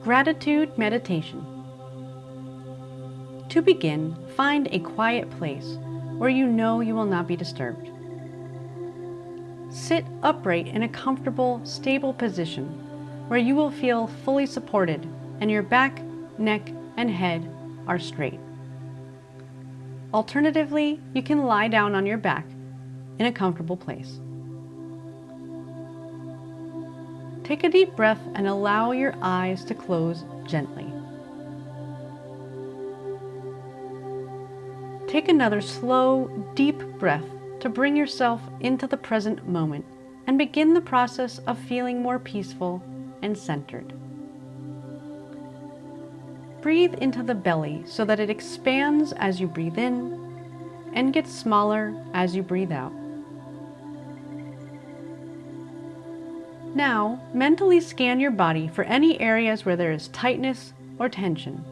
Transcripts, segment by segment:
Gratitude meditation. To begin, find a quiet place where you know you will not be disturbed. Sit upright in a comfortable, stable position where you will feel fully supported and your back, neck, and head are straight. Alternatively, you can lie down on your back in a comfortable place. Take a deep breath and allow your eyes to close gently. Take another slow, deep breath to bring yourself into the present moment and begin the process of feeling more peaceful and centered. Breathe into the belly so that it expands as you breathe in and gets smaller as you breathe out. Now, mentally scan your body for any areas where there is tightness or tension,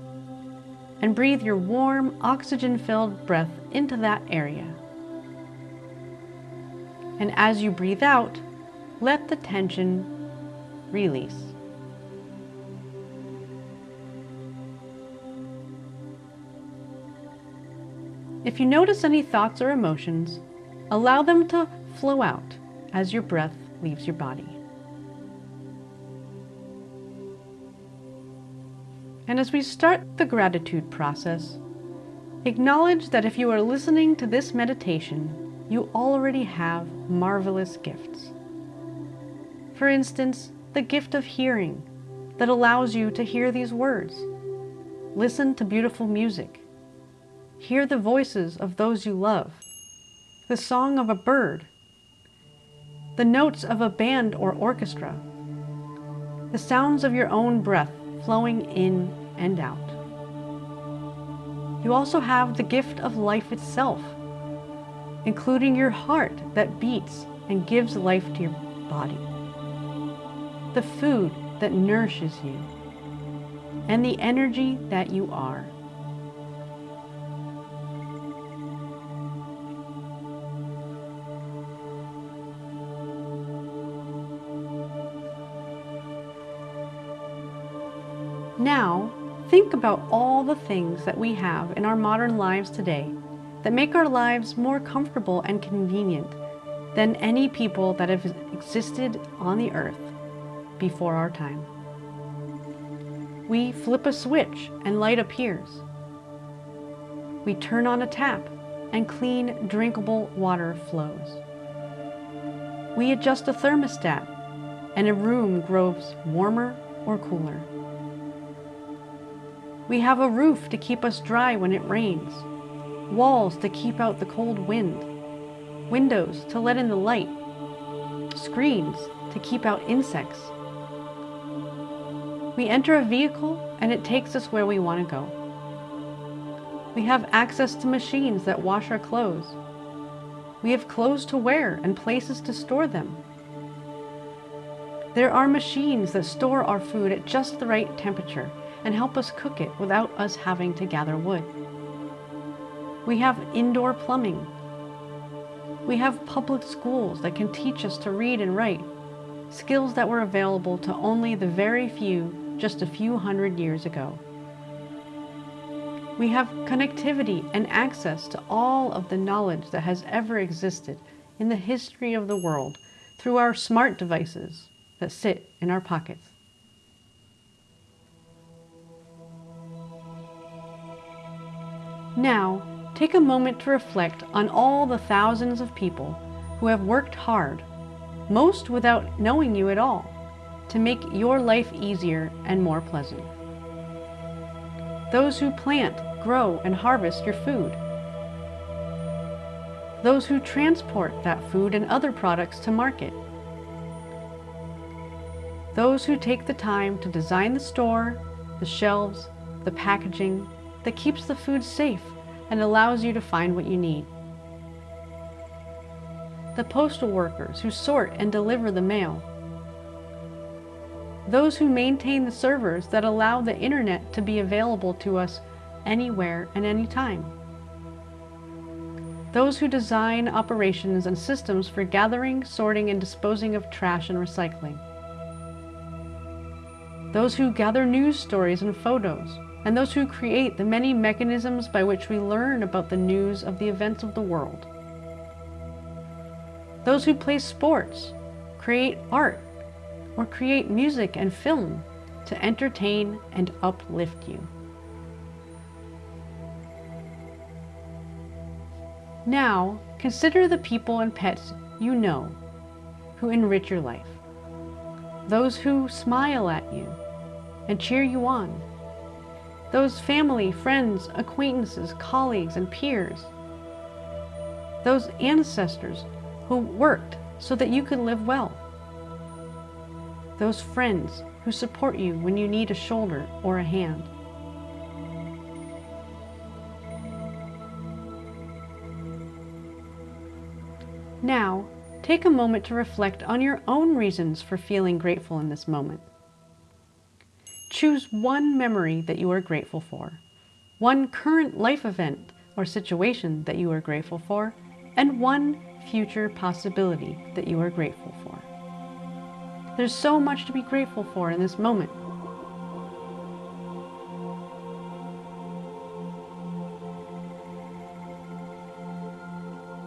and breathe your warm, oxygen-filled breath into that area. And as you breathe out, let the tension release. If you notice any thoughts or emotions, allow them to flow out as your breath leaves your body. And as we start the gratitude process, acknowledge that if you are listening to this meditation, you already have marvelous gifts. For instance, the gift of hearing that allows you to hear these words, listen to beautiful music, hear the voices of those you love, the song of a bird, the notes of a band or orchestra, the sounds of your own breath flowing in and out. You also have the gift of life itself, including your heart that beats and gives life to your body, the food that nourishes you, and the energy that you are. Now, think about all the things that we have in our modern lives today that make our lives more comfortable and convenient than any people that have existed on the earth before our time. We flip a switch and light appears. We turn on a tap and clean, drinkable water flows. We adjust a thermostat and a room grows warmer or cooler. We have a roof to keep us dry when it rains, walls to keep out the cold wind, windows to let in the light, screens to keep out insects. We enter a vehicle and it takes us where we want to go. We have access to machines that wash our clothes. We have clothes to wear and places to store them. There are machines that store our food at just the right temperature and help us cook it without us having to gather wood. We have indoor plumbing. We have public schools that can teach us to read and write, skills that were available to only the very few just a few hundred years ago. We have connectivity and access to all of the knowledge that has ever existed in the history of the world through our smart devices that sit in our pockets. Now, take a moment to reflect on all the thousands of people who have worked hard, most without knowing you at all, to make your life easier and more pleasant. Those who plant, grow, and harvest your food. Those who transport that food and other products to market. Those who take the time to design the store, the shelves, the packaging that keeps the food safe and allows you to find what you need. The postal workers who sort and deliver the mail. Those who maintain the servers that allow the internet to be available to us anywhere and anytime. Those who design operations and systems for gathering, sorting, and disposing of trash and recycling. those who gather news stories and photos, and those who create the many mechanisms by which we learn about the news of the events of the world. Those who play sports, create art, or create music and film to entertain and uplift you. Now, consider the people and pets you know who enrich your life. Those who smile at you and cheer you on. Those family, friends, acquaintances, colleagues, and peers. Those ancestors who worked so that you could live well. Those friends who support you when you need a shoulder or a hand. Now, take a moment to reflect on your own reasons for feeling grateful in this moment. Choose one memory that you are grateful for, one current life event or situation that you are grateful for, and one future possibility that you are grateful for. There's so much to be grateful for in this moment.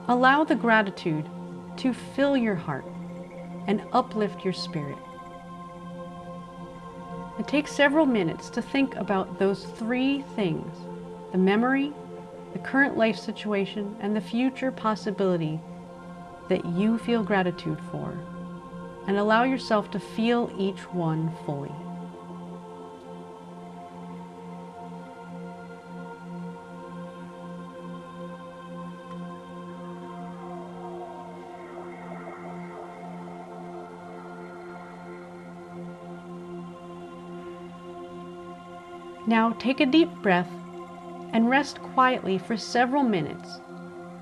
Allow the gratitude to fill your heart and uplift your spirit. And take several minutes to think about those three things: the memory, the current life situation, and the future possibility that you feel gratitude for, and allow yourself to feel each one fully. Now take a deep breath and rest quietly for several minutes,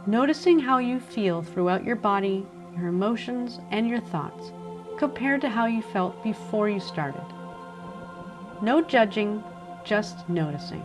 noticing how you feel throughout your body, your emotions, and your thoughts, compared to how you felt before you started. No judging, just noticing.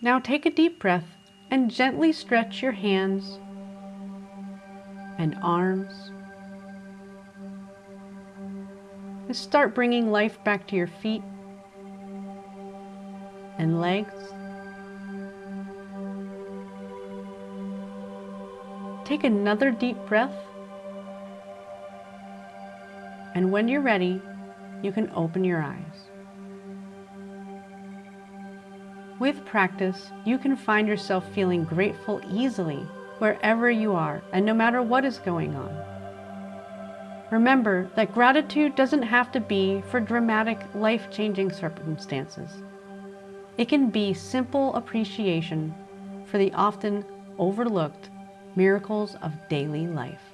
Now take a deep breath and gently stretch your hands and arms. And start bringing life back to your feet and legs. Take another deep breath. And when you're ready, you can open your eyes. With practice, you can find yourself feeling grateful easily wherever you are and no matter what is going on. Remember that gratitude doesn't have to be for dramatic, life-changing circumstances. It can be simple appreciation for the often overlooked miracles of daily life.